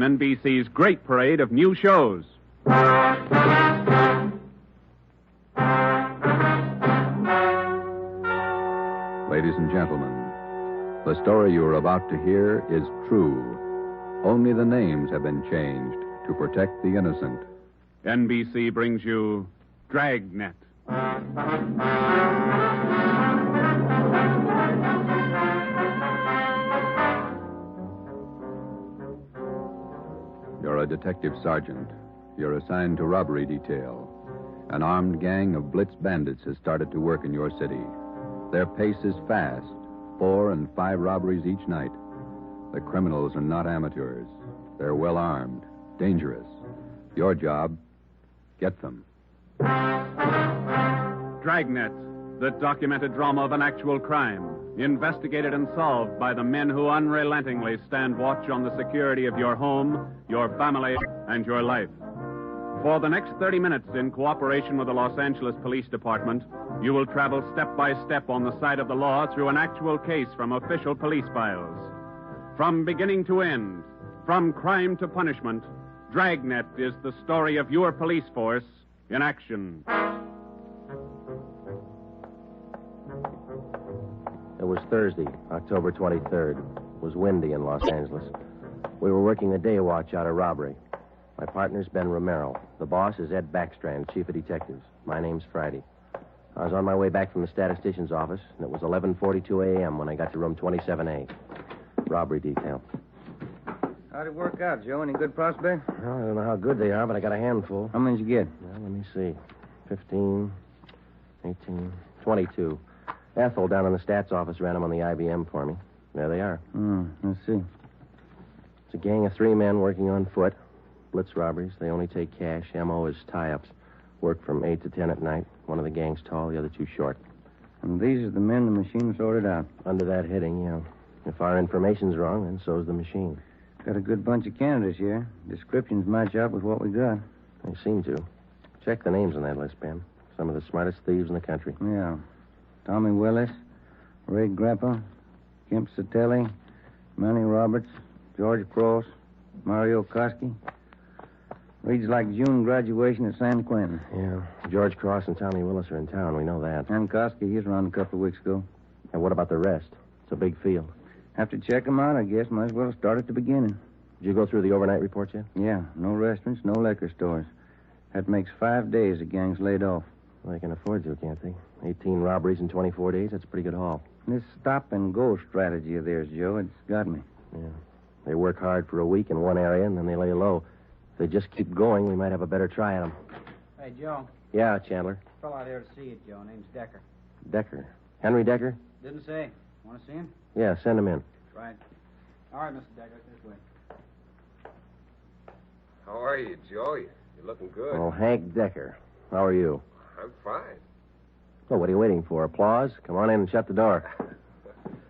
in NBC's great parade of new shows. Ladies and gentlemen, the story you are about to hear is true. Only the names have been changed to protect the innocent. NBC brings you Dragnet. You're a detective sergeant. You're assigned to robbery detail. An armed gang of blitz bandits has started to work in your city. Their pace is fast, 4 and 5 robberies each night. The criminals are not amateurs. They're well armed, dangerous. Your job, get them. Dragnet, the documented drama of an actual crime, investigated and solved by the men who unrelentingly stand watch on the security of your home, your family, and your life. For the next 30 minutes, in cooperation with the Los Angeles Police Department, you will travel step by step on the side of the law through an actual case from official police files. From beginning to end, from crime to punishment, Dragnet is the story of your police force in action. It was Thursday, October 23rd. It was windy in Los Angeles. We were working the day watch out of robbery. My partner's Ben Romero. The boss is Ed Backstrand, chief of detectives. My name's Friday. I was on my way back from the statistician's office, and it was 11:42 a.m. when I got to room 27A. Robbery detail. How'd it work out, Joe? Any good prospects? Well, I don't know how good they are, but I got a handful. How many did you get? Well, let me see. 15, 18, 22. Ethel down in the stats office ran them on the IBM for me. There they are. Let's see. It's a gang of 3 men working on foot. Blitz robberies. They only take cash. M.O. is tie-ups. Work from 8 to 10 at night. One of the gang's tall, the other 2 short. And these are the men the machine sorted out. Under that heading, yeah. If our information's wrong, then so's the machine. Got a good bunch of candidates here. Descriptions match up with what we got. They seem to. Check the names on that list, Ben. Some of the smartest thieves in the country. Yeah. Tommy Willis, Ray Grappa, Kemp Satelli, Manny Roberts, George Cross, Mario Koski. Reads like June graduation at San Quentin. Yeah. George Cross and Tommy Willis are in town. We know that. And Koski, he was around a couple of weeks ago. And what about the rest? It's a big field. Have to check them out, I guess. Might as well start at the beginning. Did you go through the overnight report yet? Yeah. No restaurants, no liquor stores. That makes 5 days the gang's laid off. Well, they can afford to, can't they? 18 robberies in 24 days, that's a pretty good haul. This stop-and-go strategy of theirs, Joe, it's got me. Yeah. They work hard for a week in one area, and then they lay low. If they just keep going, we might have a better try at them. Hey, Joe. Yeah, Chandler. Fellow out here to see you, Joe. Name's Decker. Decker. Henry Decker? Didn't say. Want to see him? Yeah, send him in. Right. All right, Mr. Decker, this way. How are you, Joe? You're looking good. Oh, Hank Decker. How are you? I'm fine. Oh, what are you waiting for? Applause? Come on in and shut the door.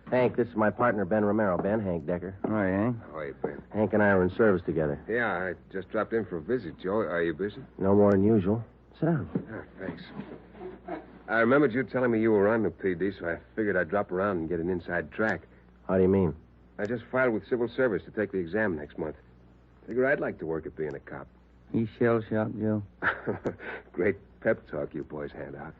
Hank, this is my partner, Ben Romero. Ben, Hank Decker. All right, Hank. How are you, Ben? Hank and I are in service together. Yeah, I just dropped in for a visit, Joe. Are you busy? No more than usual. Sit down. Thanks. I remembered you telling me you were on the PD, so I figured I'd drop around and get an inside track. How do you mean? I just filed with civil service to take the exam next month. Figure I'd like to work at being a cop. He shell-shocked, Joe. Great pep talk you boys hand out.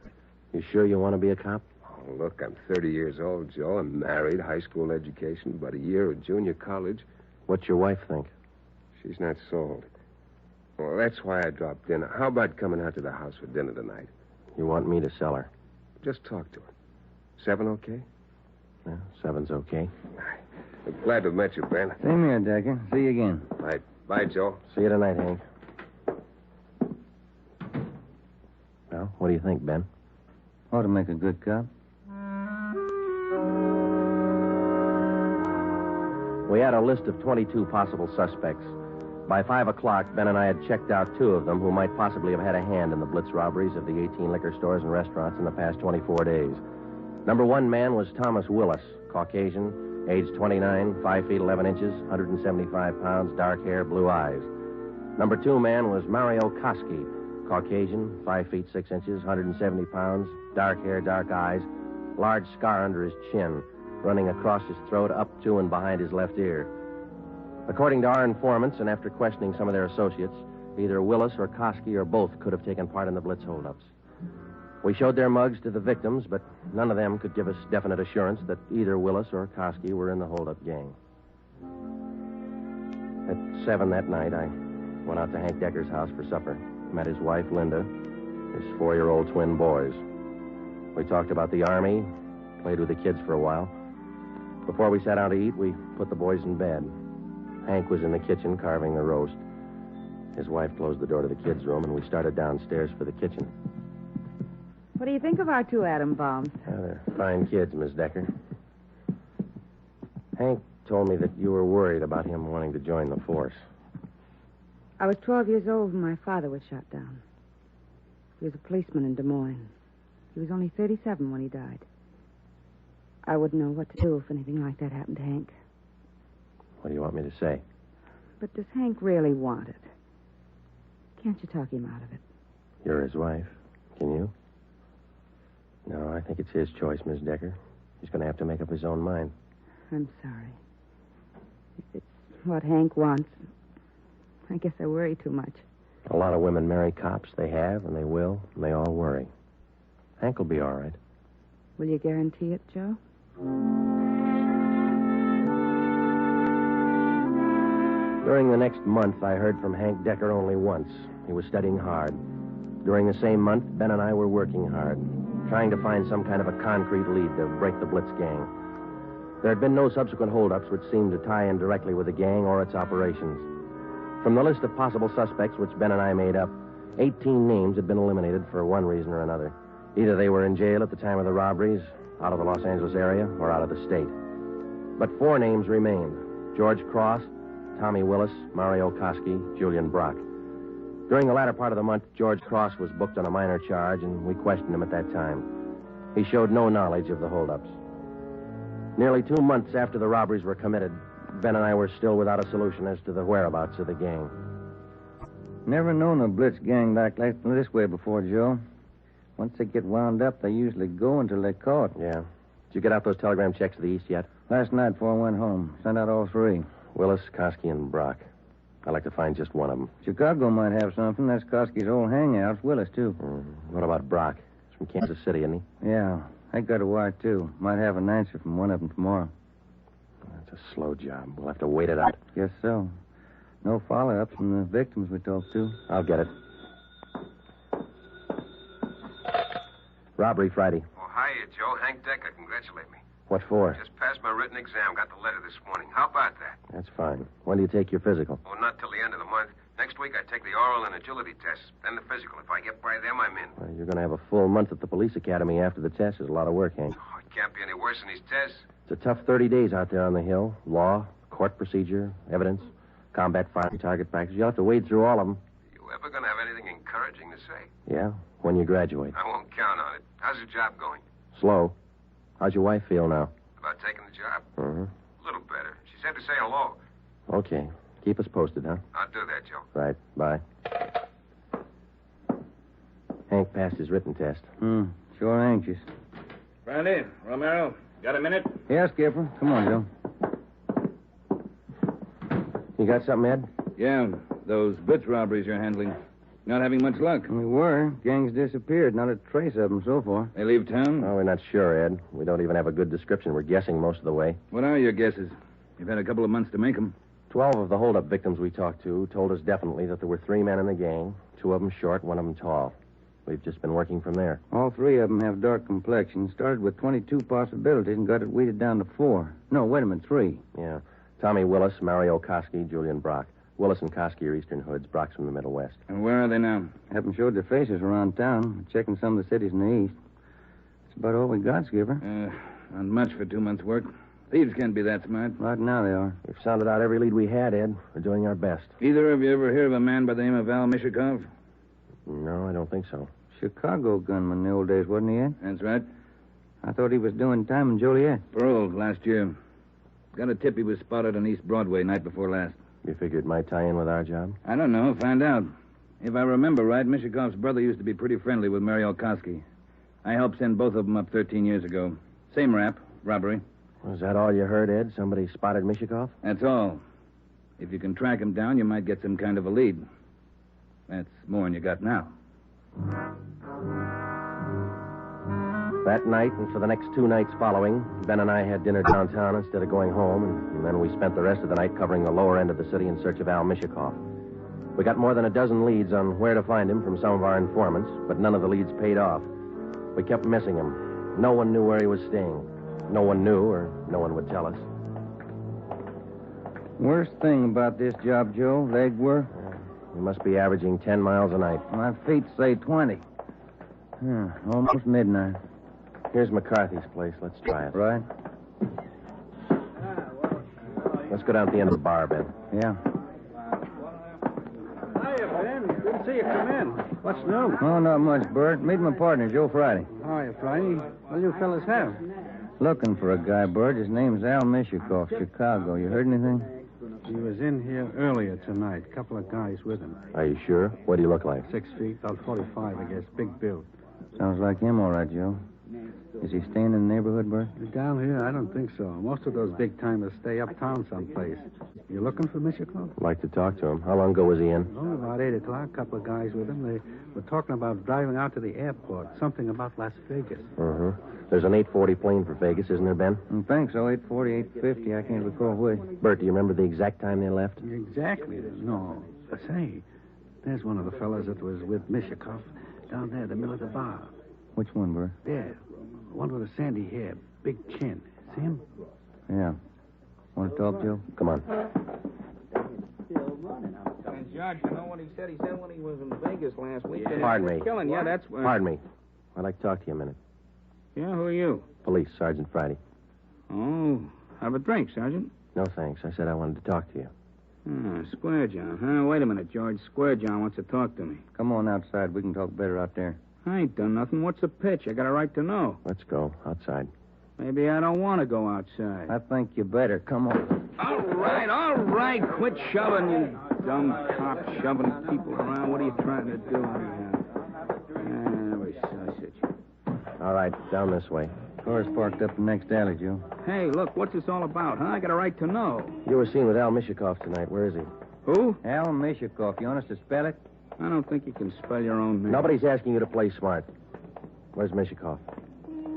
You sure you want to be a cop? Oh, look, I'm 30 years old, Joe. I'm married, high school education, about a year at junior college. What's your wife think? She's not sold. Well, that's why I dropped in. How about coming out to the house for dinner tonight? You want me to sell her? Just talk to her. 7 okay? Yeah, 7's okay. I'm glad to have met you, Ben. Same here, Decker. See you again. Right. Bye, Joe. See you tonight, Hank. Well, what do you think, Ben? Ought to make a good cop. We had a list of 22 possible suspects. By 5 o'clock, Ben and I had checked out 2 of them who might possibly have had a hand in the blitz robberies of the 18 liquor stores and restaurants in the past 24 days. Number 1 man was Thomas Willis, Caucasian, age 29, 5 feet 11 inches, 175 pounds, dark hair, blue eyes. Number 2 man was Mario Koski, Caucasian, 5 feet 6 inches, 170 pounds, dark hair, dark eyes, large scar under his chin, running across his throat, up to and behind his left ear. According to our informants, and after questioning some of their associates, either Willis or Koski or both could have taken part in the Blitz holdups. We showed their mugs to the victims, but none of them could give us definite assurance that either Willis or Koski were in the holdup gang. At 7 that night, I went out to Hank Decker's house for supper. Met his wife, Linda, his 4-year-old twin boys. We talked about the Army, played with the kids for a while. Before we sat down to eat, we put the boys in bed. Hank was in the kitchen carving the roast. His wife closed the door to the kids' room, and we started downstairs for the kitchen. What do you think of our 2 atom bombs? They're fine kids, Miss Decker. Hank told me that you were worried about him wanting to join the force. I was 12 years old when my father was shot down. He was a policeman in Des Moines. He was only 37 when he died. I wouldn't know what to do if anything like that happened to Hank. What do you want me to say? But does Hank really want it? Can't you talk him out of it? You're his wife. Can you? No, I think it's his choice, Miss Decker. He's going to have to make up his own mind. I'm sorry. If it's what Hank wants, I guess I worry too much. A lot of women marry cops. They have, and they will, and they all worry. Hank will be all right. Will you guarantee it, Joe? During the next month, I heard from Hank Decker only once. He was studying hard. During the same month, Ben and I were working hard, trying to find some kind of a concrete lead to break the Blitz gang. There had been no subsequent holdups which seemed to tie in directly with the gang or its operations. From the list of possible suspects which Ben and I made up, 18 names had been eliminated for one reason or another. Either they were in jail at the time of the robberies, out of the Los Angeles area, or out of the state. But 4 names remained: George Cross, Tommy Willis, Mario Koski, Julian Brock. During the latter part of the month, George Cross was booked on a minor charge, and we questioned him at that time. He showed no knowledge of the holdups. Nearly 2 months after the robberies were committed, Ben and I were still without a solution as to the whereabouts of the gang. Never known a Blitz gang like this way before, Joe. Once they get wound up, they usually go until they're caught. Yeah. Did you get out those telegram checks to the east yet? Last night before I went home. Sent out all 3. Willis, Koski, and Brock. I'd like to find just one of them. Chicago might have something. That's Koski's old hangout. Willis, too. What about Brock? He's from Kansas City, isn't he? Yeah. I got a wire, too. Might have an answer from one of them tomorrow. That's a slow job. We'll have to wait it out. Guess so. No follow-ups from the victims we talked to. I'll get it. Robbery Friday. Oh, hiya, Joe. Hank Decker. Congratulate me. What for? Just passed my written exam. Got the letter this morning. How about that? That's fine. When do you take your physical? Oh, not till the end of the month. Next week, I take the oral and agility tests, then the physical. If I get by them, I'm in. Well, you're going to have a full month at the police academy after the test. There's a lot of work, Hank. Oh, it can't be any worse than these tests. It's a tough 30 days out there on the Hill. Law, court procedure, evidence, combat firing, target practice. You'll have to wade through all of them. You ever going to have anything encouraging to say? Yeah, when you graduate. I won't count on it. How's your job going? Slow. How's your wife feel now? About taking the job? Uh-huh. A little better. She said to say hello. Okay. Keep us posted, huh? I'll do that, Joe. Right. Bye. Hank passed his written test. Sure anxious. Brandy, Romero, got a minute? Yeah, Skipper. Come on, Joe. You got something, Ed? Yeah, those Blitz robberies you're handling. Not having much luck. We were. Gang's disappeared. Not a trace of them so far. They leave town? Oh, we're not sure, Ed. We don't even have a good description. We're guessing most of the way. What are your guesses? You've had a couple of months to make them. 12 of the holdup victims we talked to told us definitely that there were 3 men in the gang, 2 of them short, 1 of them tall. We've just been working from there. All 3 of them have dark complexions. Started with 22 possibilities and got it weeded down to 4. No, wait a minute, 3. Yeah. Tommy Willis, Mario Koski, Julian Brock. Willis and Koski are Eastern Hoods. Brock's from the Middle West. And where are they now? Haven't showed their faces around town. Checking some of the cities in the east. That's about all we got, Skipper. Not much for 2 months' work. Thieves can't be that smart. Right now they are. We've sounded out every lead we had, Ed. We're doing our best. Either of you ever hear of a man by the name of Al Mishikov? No, I don't think so. Chicago gunman in the old days, wasn't he, Ed? That's right. I thought he was doing time in Joliet. Paroled last year. Got a tip he was spotted on East Broadway night before last. You figured it might tie in with our job? I don't know. Find out. If I remember right, Mishikov's brother used to be pretty friendly with Mario Koski. I helped send both of them up 13 years ago. Same rap, robbery. Was that all you heard, Ed? Somebody spotted Mishikov? That's all. If you can track him down, you might get some kind of a lead. That's more than you got now. That night and for the next 2 nights following, Ben and I had dinner downtown instead of going home, and then we spent the rest of the night covering the lower end of the city in search of Al Mishikoff. We got more than a dozen leads on where to find him from some of our informants, but none of the leads paid off. We kept missing him. No one knew where he was staying. No one knew, or no one would tell us. Worst thing about this job, Joe, leg work. We must be averaging 10 miles a night. My feet say 20. Almost midnight. Here's McCarthy's place. Let's try it. Right? Let's go down to the end of the bar, Ben. Yeah. Hiya, Ben. Good to see you come in. What's new? Oh, not much, Bert. Meet my partner, Joe Friday. Hiya, Friday. What do you fellas have? Looking for a guy, Bert. His name's Al Mishikoff, Chicago. You heard anything? He was in here earlier tonight. A couple of guys with him. Are you sure? What do you look like? 6 feet, about 45, I guess. Big build. Sounds like him, all right, Joe. Is he staying in the neighborhood, Bert? Down here, I don't think so. Most of those big-timers stay uptown someplace. You looking for Mishikoff? I'd like to talk to him. How long ago was he in? Oh, about 8 o'clock. A couple of guys with him. They were talking about driving out to the airport. Something about Las Vegas. Uh-huh. There's an 840 plane for Vegas, isn't there, Ben? I think so. 840, 850. I can't recall which. Bert, do you remember the exact time they left? Exactly. No. Say, there's one of the fellas that was with Mishikoff down there in the middle of the bar. Which one, Bert? There. One with a sandy hair, big chin. See him? Yeah. Want to talk, Joe? Come on. And Judge, you know what he said? He said when he was in Vegas last week. Pardon me. Killing. Yeah, that's. Pardon me. I'd like to talk to you a minute. Yeah, who are you? Police, Sergeant Friday. Oh, have a drink, Sergeant. No, thanks. I said I wanted to talk to you. Square John. Huh? Wait a minute, George. Square John wants to talk to me. Come on outside. We can talk better out there. I ain't done nothing. What's the pitch? I got a right to know. Let's go. Outside. Maybe I don't want to go outside. I think you better. Come on. All right. Quit shoving, you dumb cop, shoving people around. What are you trying to do anyhow? We sausage. All right, down this way. Car's parked up the next alley, Joe. Hey, look, what's this all about, huh? I got a right to know. You were seen with Al Mishikoff tonight. Where is he? Who? Al Mishikoff. You want us to spell it? I don't think you can spell your own name. Nobody's asking you to play smart. Where's Mishikoff?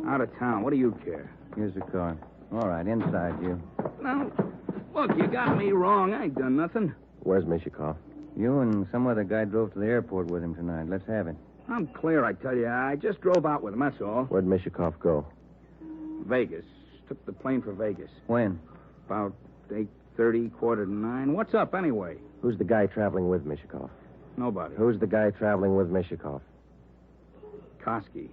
Out of town. What do you care? Here's the car. All right, inside, you. Now, look, you got me wrong. I ain't done nothing. Where's Mishikoff? You and some other guy drove to the airport with him tonight. Let's have it. I'm clear, I tell you. I just drove out with him, that's all. Where'd Mishikoff go? Vegas. Took the plane for Vegas. When? About 8:30, 8:45. What's up, anyway? Who's the guy traveling with Mishikoff? Nobody. Who's the guy traveling with Mishikoff? Koski.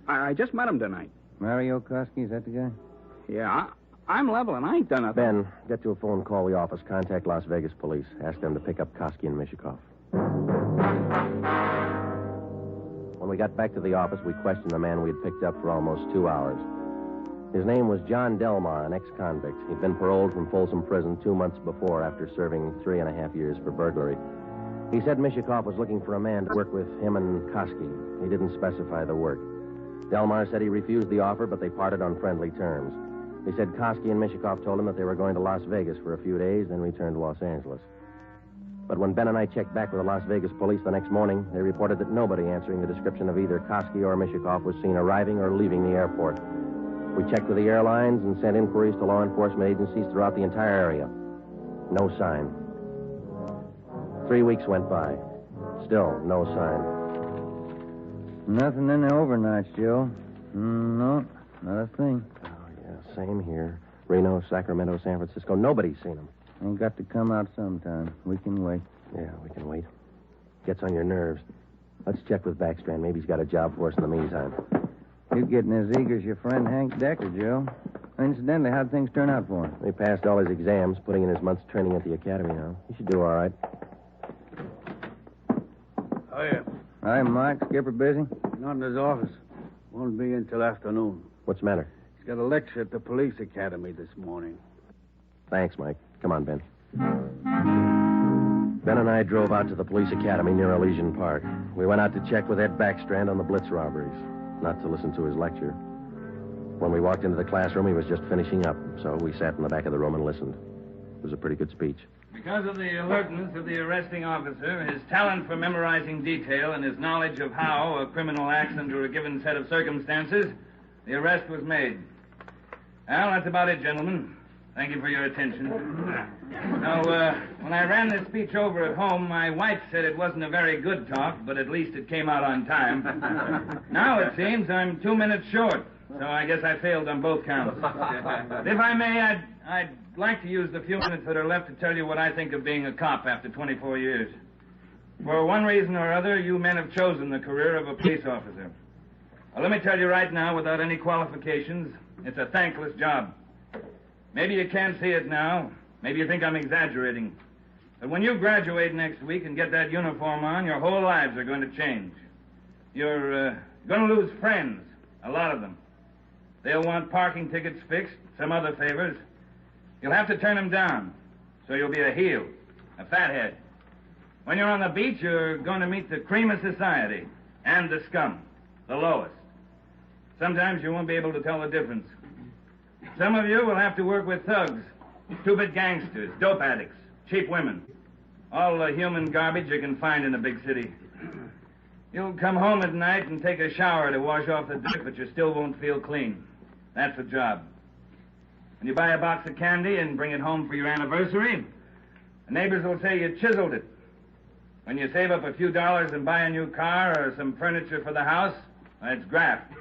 I just met him tonight. Mario Koski, is that the guy? Yeah, I'm level, and I ain't done nothing. Ben, get to a phone, call the office, contact Las Vegas police. Ask them to pick up Koski and Mishikoff. When we got back to the office, we questioned the man we had picked up for almost 2 hours. His name was John Delmar, an ex-convict. He'd been paroled from Folsom Prison 2 months before after serving 3.5 years for burglary. He said Mishikoff was looking for a man to work with him and Koski. He didn't specify the work. Delmar said he refused the offer, but they parted on friendly terms. He said Koski and Mishikoff told him that they were going to Las Vegas for a few days, then return to Los Angeles. But when Ben and I checked back with the Las Vegas police the next morning, they reported that nobody answering the description of either Koski or Mishikoff was seen arriving or leaving the airport. We checked with the airlines and sent inquiries to law enforcement agencies throughout the entire area. No sign. 3 weeks went by. Still no sign. Nothing in the overnights, Joe. No, not a thing. Oh, yeah, same here. Reno, Sacramento, San Francisco. Nobody's seen them. Ain't got to come out sometime. We can wait. Yeah, we can wait. Gets on your nerves. Let's check with Backstrand. Maybe he's got a job for us in the meantime. You're getting as eager as your friend Hank Decker, Joe. Incidentally, how'd things turn out for him? He passed all his exams, putting in his month's training at the academy now. He should do all right. Oh, yeah. Hi, Mike. Skipper busy? Not in his office. Won't be in till afternoon. What's the matter? He's got a lecture at the police academy this morning. Thanks, Mike. Come on, Ben. Ben and I drove out to the police academy near Elysian Park. We went out to check with Ed Backstrand on the Blitz robberies, not to listen to his lecture. When we walked into the classroom, he was just finishing up, so we sat in the back of the room and listened. It was a pretty good speech. Because of the alertness of the arresting officer, his talent for memorizing detail, and his knowledge of how a criminal acts under a given set of circumstances, the arrest was made. Well, that's about it, gentlemen. Thank you for your attention. Now, when I ran this speech over at home, my wife said it wasn't a very good talk, but at least it came out on time. Now it seems I'm 2 minutes short, so I guess I failed on both counts. If I may, I'd like to use the few minutes that are left to tell you what I think of being a cop after 24 years. For one reason or other, you men have chosen the career of a police officer. Well, let me tell you right now, without any qualifications, it's a thankless job. Maybe you can't see it now. Maybe you think I'm exaggerating. But when you graduate next week and get that uniform on, your whole lives are going to change. You're going to lose friends, a lot of them. They'll want parking tickets fixed, some other favors. You'll have to turn them down, so you'll be a heel, a fathead. When you're on the beach, you're going to meet the cream of society and the scum, the lowest. Sometimes you won't be able to tell the difference. Some of you will have to work with thugs, stupid gangsters, dope addicts, cheap women. All the human garbage you can find in a big city. You'll come home at night and take a shower to wash off the dirt, but you still won't feel clean. That's the job. When you buy a box of candy and bring it home for your anniversary, the neighbors will say you chiseled it. When you save up a few dollars and buy a new car or some furniture for the house, that's graft.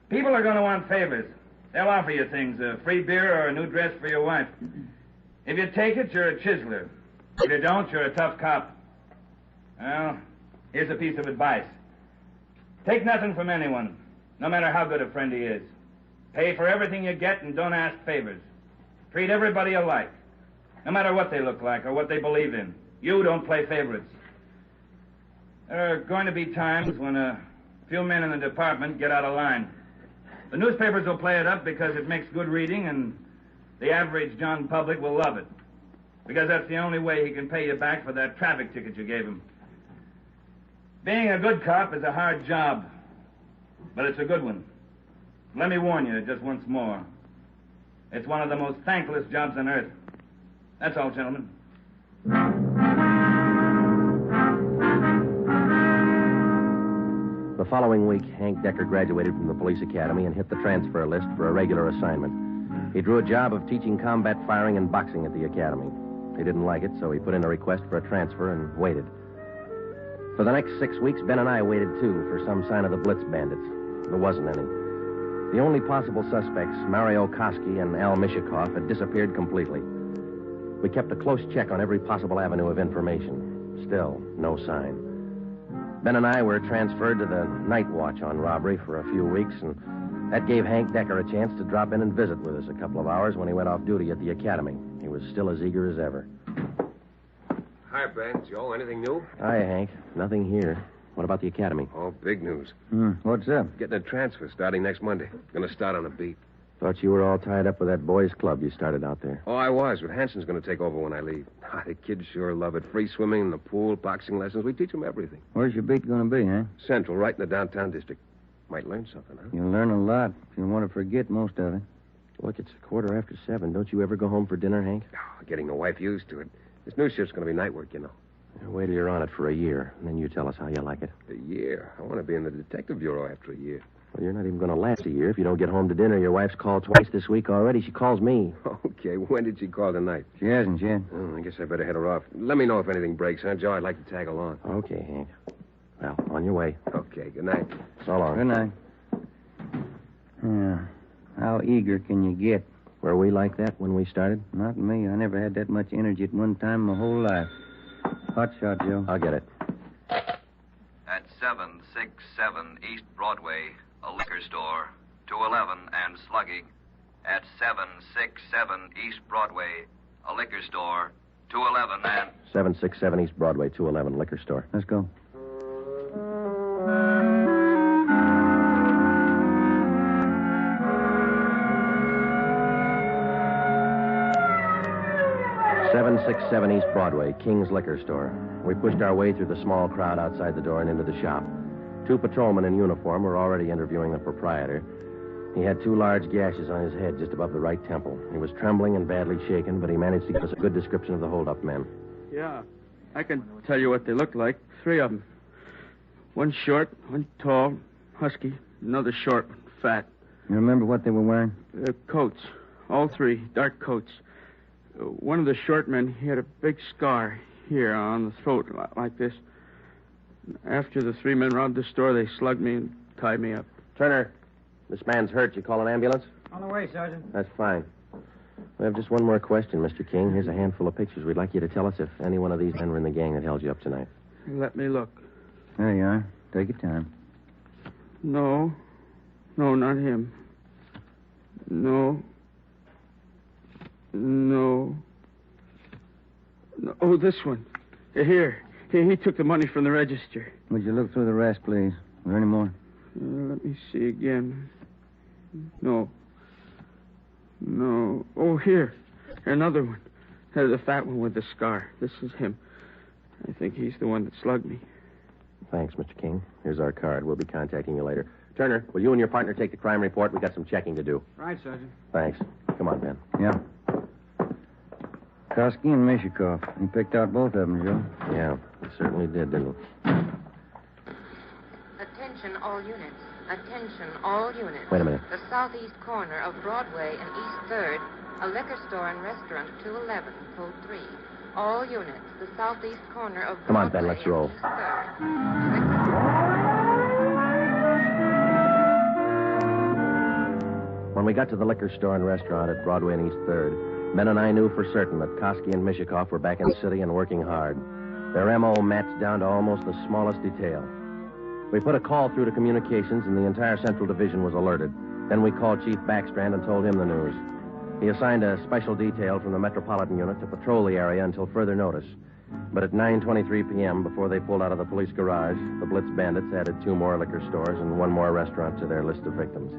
People are going to want favors. They'll offer you things, a free beer or a new dress for your wife. If you take it, you're a chiseler. If you don't, you're a tough cop. Well, here's a piece of advice. Take nothing from anyone, no matter how good a friend he is. Pay for everything you get and don't ask favors. Treat everybody alike, no matter what they look like or what they believe in. You don't play favorites. There are going to be times when a few men in the department get out of line. The newspapers will play it up because it makes good reading, and the average John public will love it. Because that's the only way he can pay you back for that traffic ticket you gave him. Being a good cop is a hard job, but it's a good one. Let me warn you just once more. It's one of the most thankless jobs on earth. That's all, gentlemen. The following week, Hank Decker graduated from the police academy and hit the transfer list for a regular assignment. He drew a job of teaching combat firing and boxing at the academy. He didn't like it, so he put in a request for a transfer and waited. For the next 6 weeks, Ben and I waited, too, for some sign of the Blitz bandits. There wasn't any. The only possible suspects, Mario Koski and Al Mishikoff, had disappeared completely. We kept a close check on every possible avenue of information. Still, no sign. Ben and I were transferred to the night watch on robbery for a few weeks, and that gave Hank Decker a chance to drop in and visit with us a couple of hours when he went off duty at the academy. He was still as eager as ever. Hi, Ben. Joe, anything new? Hi, Hank. Nothing here. What about the academy? Oh, big news. What's up? Getting a transfer starting next Monday. Gonna start on a beat. Thought you were all tied up with that boys' club you started out there. Oh, I was, but Hanson's gonna take over when I leave. The kids sure love it. Free swimming in the pool, boxing lessons. We teach them everything. Where's your beat going to be, huh? Central, right in the downtown district. Might learn something, huh? You'll learn a lot if you want to forget most of it. Look, it's 7:15. Don't you ever go home for dinner, Hank? Oh, getting the wife used to it. This new shift's gonna be night work, you know. Wait till you're on it for a year, and then you tell us how you like it. A year? I want to be in the detective bureau after a year. Well, you're not even going to last a year if you don't get home to dinner. Your wife's called twice this week already. She calls me. Okay, when did she call tonight? She hasn't yet. Oh, I guess I better head her off. Let me know if anything breaks, huh, Joe? I'd like to tag along. Okay, Hank. Well, on your way. Okay, good night. So long. Good night. Yeah. How eager can you get? Were we like that when we started? Not me. I never had that much energy at one time my whole life. Hot shot, Joe. I'll get it. At 767 East Broadway, a liquor store, 211 and slugging. At 767 East Broadway, a liquor store, 211 and... 767 East Broadway, 211 liquor store. Let's go. .767 East Broadway, King's Liquor Store. We pushed our way through the small crowd outside the door and into the shop. 2 patrolmen in uniform were already interviewing the proprietor. He had 2 large gashes on his head just above the right temple. He was trembling and badly shaken, but he managed to give us a good description of the holdup men. Yeah, I can tell you what they look like. 3 of them. One short, one tall, husky, another short, fat. You remember what they were wearing? Coats. All 3, dark coats. One of the short men, he had a big scar here on the throat, like this. After the 3 men robbed the store, they slugged me and tied me up. Turner, this man's hurt. You call an ambulance? On the way, Sergeant. That's fine. We have just one more question, Mr. King. Here's a handful of pictures. We'd like you to tell us if any one of these men were in the gang that held you up tonight. Let me look. There you are. Take your time. No. No, not him. No. No. Oh, this one. Here. He took the money from the register. Would you look through the rest, please? Are there any more? Let me see again. No. No. Oh, here. Another one. The fat one with the scar. This is him. I think he's the one that slugged me. Thanks, Mr. King. Here's our card. We'll be contacting you later. Turner, will you and your partner take the crime report? We've got some checking to do. Right, Sergeant. Thanks. Come on, Ben. Yeah. Koski and Mishikoff. You picked out both of them, Joe. Yeah, we certainly did, didn't we? Attention all units. Attention all units. Wait a minute. The southeast corner of Broadway and East 3rd, a liquor store and restaurant, 211, code 3. All units. The southeast corner of Broadway. Come on, Ben, let's roll. And East 3rd. When we got to the liquor store and restaurant at Broadway and East 3rd, Ben and I knew for certain that Koski and Mishikoff were back in the city and working hard. Their M.O. matched down to almost the smallest detail. We put a call through to communications, and the entire Central Division was alerted. Then we called Chief Backstrand and told him the news. He assigned a special detail from the Metropolitan Unit to patrol the area until further notice. But at 9:23 p.m., before they pulled out of the police garage, the Blitz bandits added 2 more liquor stores and 1 more restaurant to their list of victims.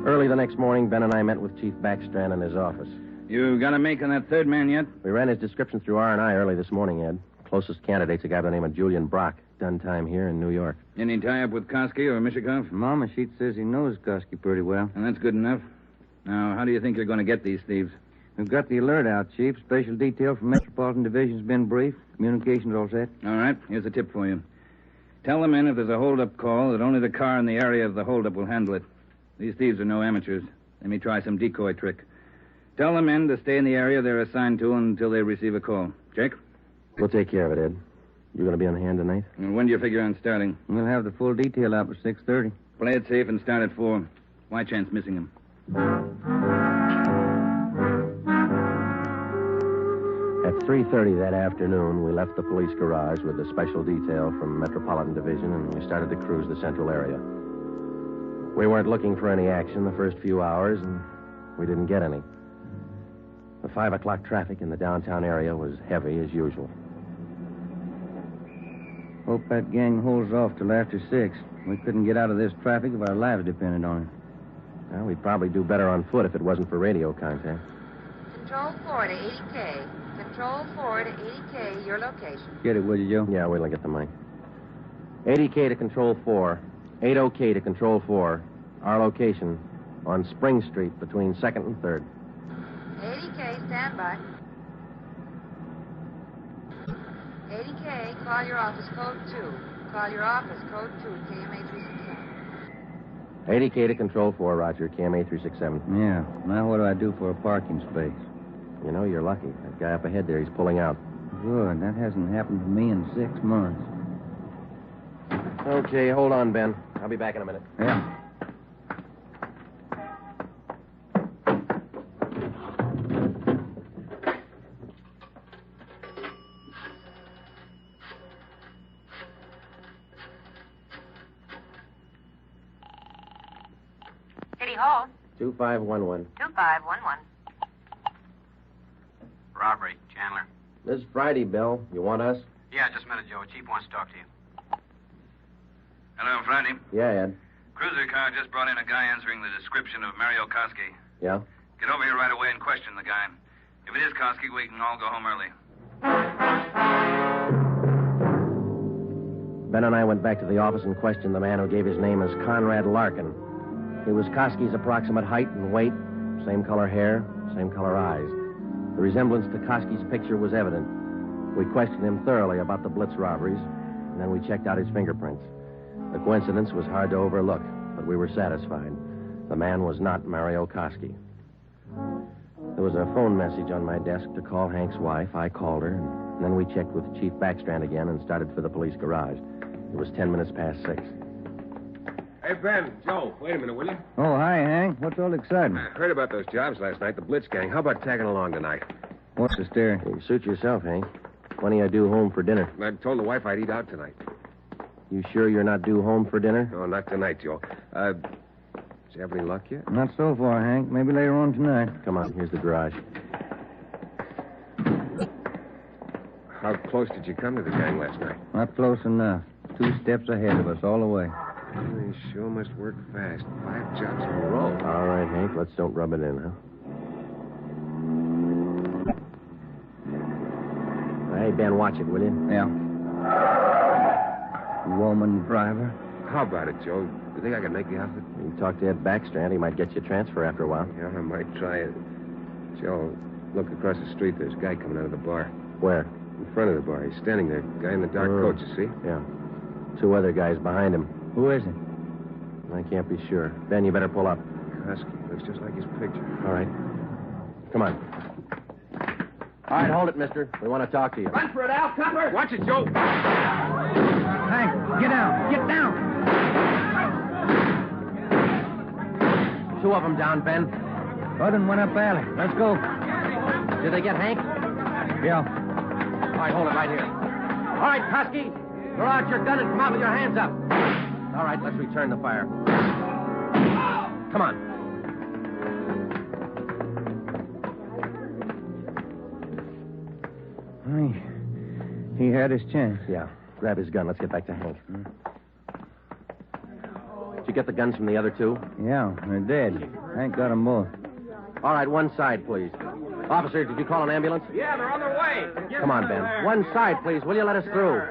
Early the next morning, Ben and I met with Chief Backstrand in his office. You got a make on that 3rd man yet? We ran his description through R&I early this morning, Ed. Closest candidate's a guy by the name of Julian Brock. Done time here in New York. Any tie-up with Koski or Mishikoff? Mama sheet says he knows Koski pretty well. And that's good enough. Now, how do you think you're going to get these thieves? We've got the alert out, Chief. Special detail from Metropolitan Division's been briefed. Communications all set. All right. Here's a tip for you. Tell the men if there's a hold-up call that only the car in the area of the hold-up will handle it. These thieves are no amateurs. They may try some decoy trick. Tell the men to stay in the area they're assigned to until they receive a call. Jake? We'll take care of it, Ed. You going to be on hand tonight? And when do you figure on starting? We'll have the full detail out by 6:30. Play it safe and start at 4. Why chance missing him? At 3:30 that afternoon, we left the police garage with a special detail from Metropolitan Division, and we started to cruise the central area. We weren't looking for any action the first few hours, and we didn't get any. The 5 o'clock traffic in the downtown area was heavy as usual. Hope that gang holds off till after 6. We couldn't get out of this traffic if our lives depended on it. Well, we'd probably do better on foot if it wasn't for radio contact. Control 4 to 80K. Control 4 to 80K, your location. Get it, will you, Joe? Yeah, wait till I get the mic. 80K to Control 4. 80K to Control 4. Our location on Spring Street between 2nd and 3rd. 80K, stand by. 80K, call your office code 2. Call your office code 2, KMA 367. 80K to Control 4, Roger. KMA 367. Yeah. Now what do I do for a parking space? You know, you're lucky. That guy up ahead there, he's pulling out. Good. That hasn't happened to me in 6 months. Okay, hold on, Ben. I'll be back in a minute. Yeah. City Hall. 2511. 2511. Robbery, Chandler. This is Friday, Bill. You want us? Yeah, just a minute, Joe. Chief wants to talk to you. Hello, Friday. Yeah, Ed. Cruiser car just brought in a guy answering the description of Mario Koski. Yeah? Get over here right away and question the guy. If it is Koski, we can all go home early. Ben and I went back to the office and questioned the man who gave his name as Conrad Larkin. It was Koski's approximate height and weight, same color hair, same color eyes. The resemblance to Koski's picture was evident. We questioned him thoroughly about the Blitz robberies, and then we checked out his fingerprints. The coincidence was hard to overlook, but we were satisfied. The man was not Mario Koski. There was a phone message on my desk to call Hank's wife. I called her, and then we checked with Chief Backstrand again and started for the police garage. It was 10 minutes past 6. Hey, Ben, Joe, wait a minute, will you? Oh, hi, Hank. What's all the excitement? I heard about those jobs last night, the Blitz gang. How about tagging along tonight? What's the steer? You suit yourself, Hank. When are you due home for dinner? I told the wife I'd eat out tonight. You sure you're not due home for dinner? No, not tonight, Joe. Did you have any luck yet? Not so far, Hank. Maybe later on tonight. Come on, here's the garage. How close did you come to the gang last night? Not close enough. 2 steps ahead of us all the way. They sure must work fast. 5 jobs in a row. All right, Hank, let's don't rub it in, huh? Hey, Ben, watch it, will you? Yeah. Woman driver. How about it, Joe? You think I could make the outfit? You can talk to Ed Backstrand. He might get you a transfer after a while. Yeah, I might try it. Joe, look across the street. There's a guy coming out of the bar. Where? In front of the bar. He's standing there. Guy in the dark coat, you see? Yeah. 2 other guys behind him. Who is it? I can't be sure. Ben, you better pull up. Koski. Looks just like his picture. All right. Come on. All right, hold it, mister. We want to talk to you. Run for it, Al. Cover! Watch it, Joe! Hank, get down. Get down. 2 of them down, Ben. Other one up alley. Let's go. Did they get Hank? Yeah. All right, hold it right here. All right, Koski. Throw out your gun and come out with your hands up. All right, let's return the fire. Come on. He had his chance. Yeah. Grab his gun. Let's get back to Hank. Did you get the guns from the other 2? Yeah, they're dead. Hank got them both. All right, one side, please. Officer, did you call an ambulance? Yeah, they're on their way. Come on, Ben. One side, please. Will you let us through?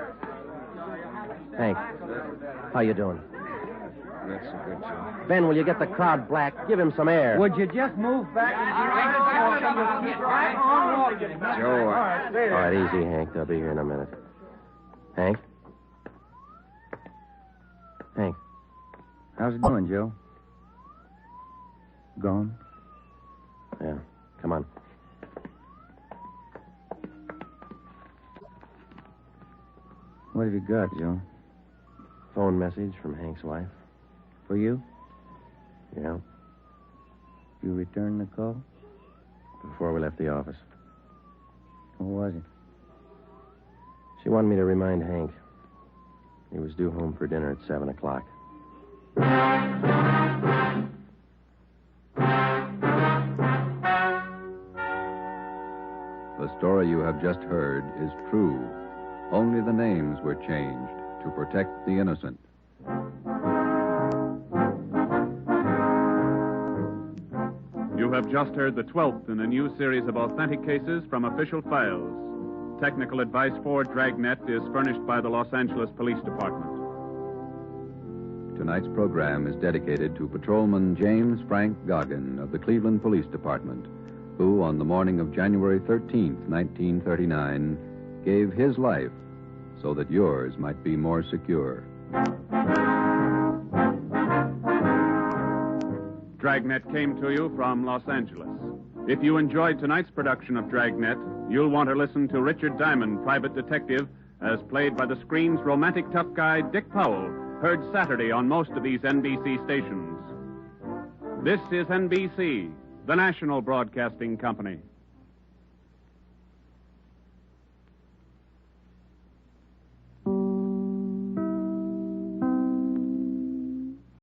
Hank, how you doing? Not so good, Joe. Ben, will you get the crowd black? Give him some air. Would you just move back? Joe, All right, easy, Hank. They'll be here in a minute. Hank? Hank? How's it going, Joe? Gone? Yeah, come on. What have you got, Joe? Phone message from Hank's wife. For you? Yeah, You returned the call? before we left the office. What was it? She wanted me to remind Hank. He was due home for dinner at 7 o'clock. The story you have just heard is true. Only the names were changed to protect the innocent. You have just heard the 12th in a new series of authentic cases from official files. Technical advice for Dragnet is furnished by the Los Angeles Police Department. Tonight's program is dedicated to Patrolman James Frank Goggin of the Cleveland Police Department, who, on the morning of January 13th, 1939, gave his life so that yours might be more secure. Dragnet came to you from Los Angeles. If you enjoyed tonight's production of Dragnet, you'll want to listen to Richard Diamond, private detective, as played by the screen's romantic tough guy, Dick Powell, heard Saturday on most of these NBC stations. This is NBC, the national broadcasting company.